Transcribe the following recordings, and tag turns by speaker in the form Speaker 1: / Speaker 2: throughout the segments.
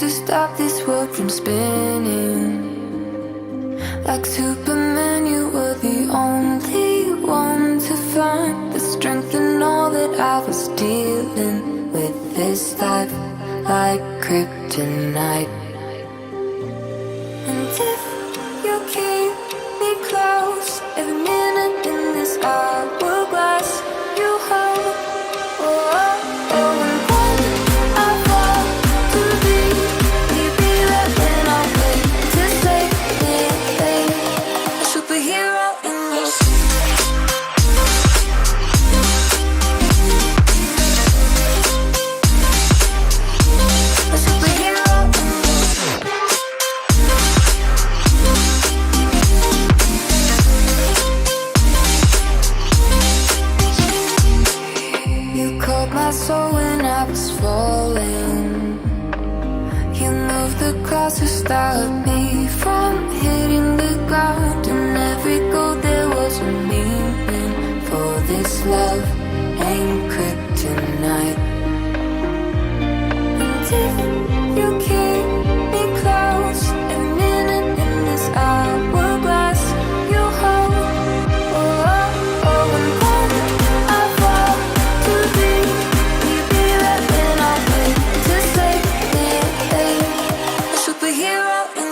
Speaker 1: to stop this world from spinning. Like Superman, you were the only one to find the strength in all that I was dealing with this life, like kryptonite. And if you keep me close, every minute in this hourglass you hold. Oh, oh, oh, and when I fall to leave, will you be there when I wait to save me? A superhero in your a superhero in you called my soul when I was falling. You moved the clouds to stop me from hitting the ground. And every goal there was a meaning. For this love ain't kryptonite. And if you keep me close, every minute in this hourglass you hold. Oh, oh, oh, and when I fall to leave, will you be there when I wait to save me? A superhero in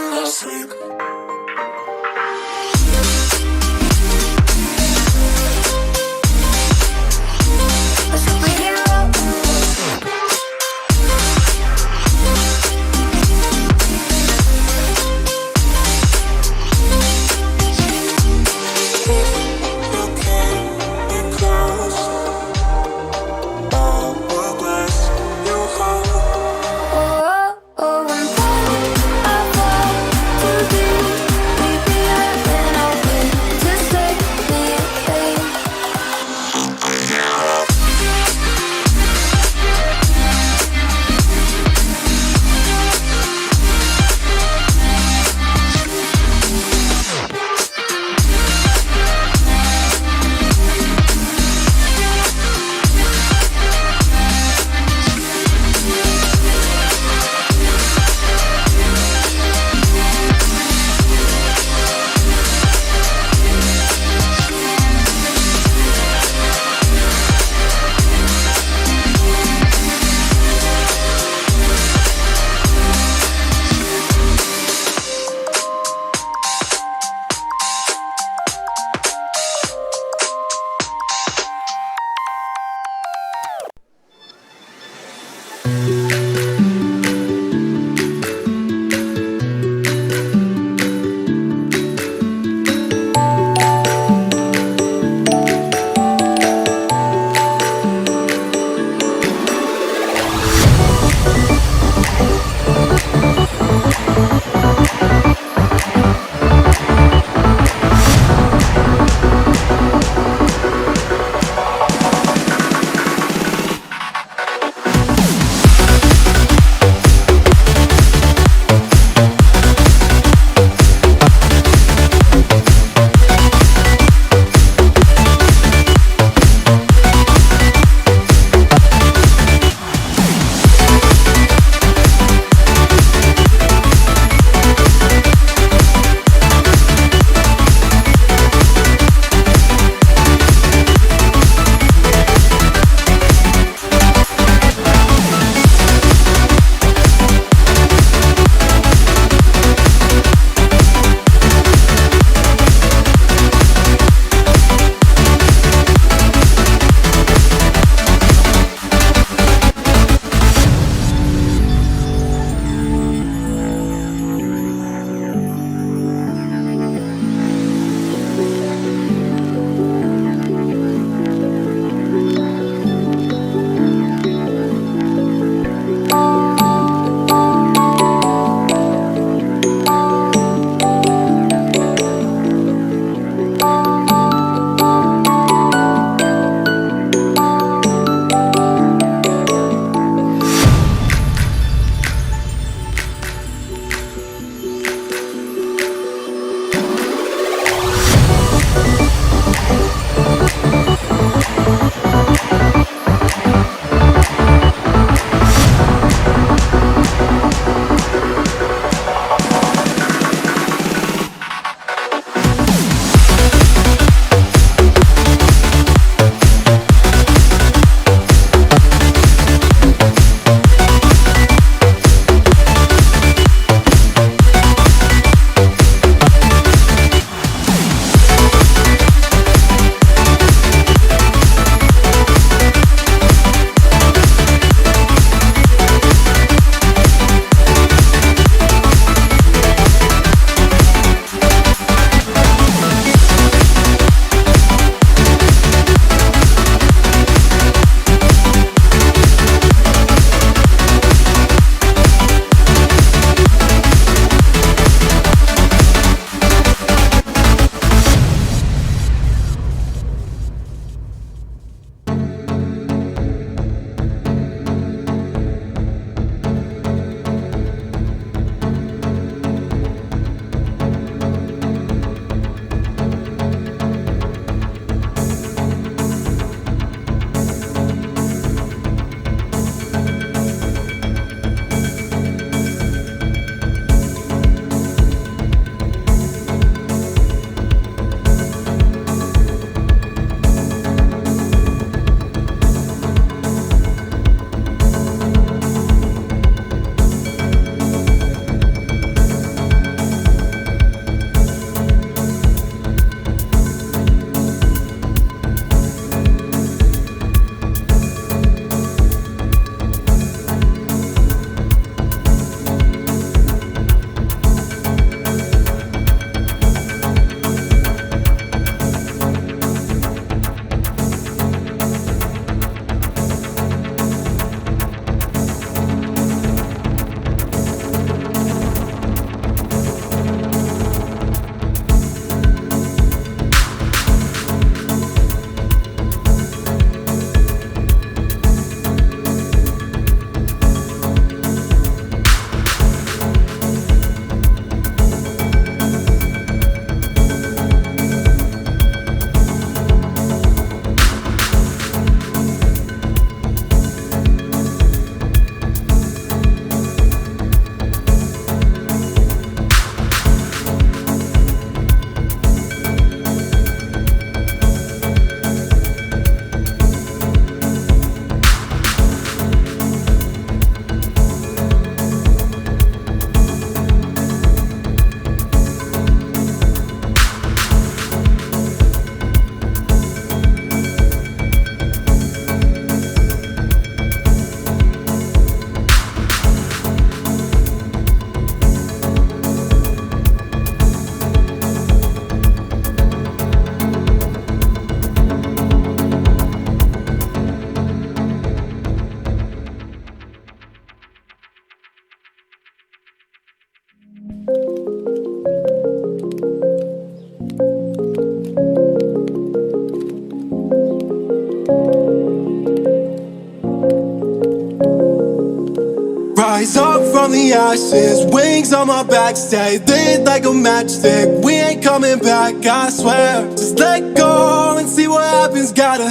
Speaker 2: rise up from the ashes, wings on my back, stay lit like a matchstick. We ain't coming back, I swear. Just let go and see what happens. Gotta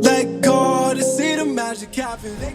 Speaker 2: let go to see the magic happen.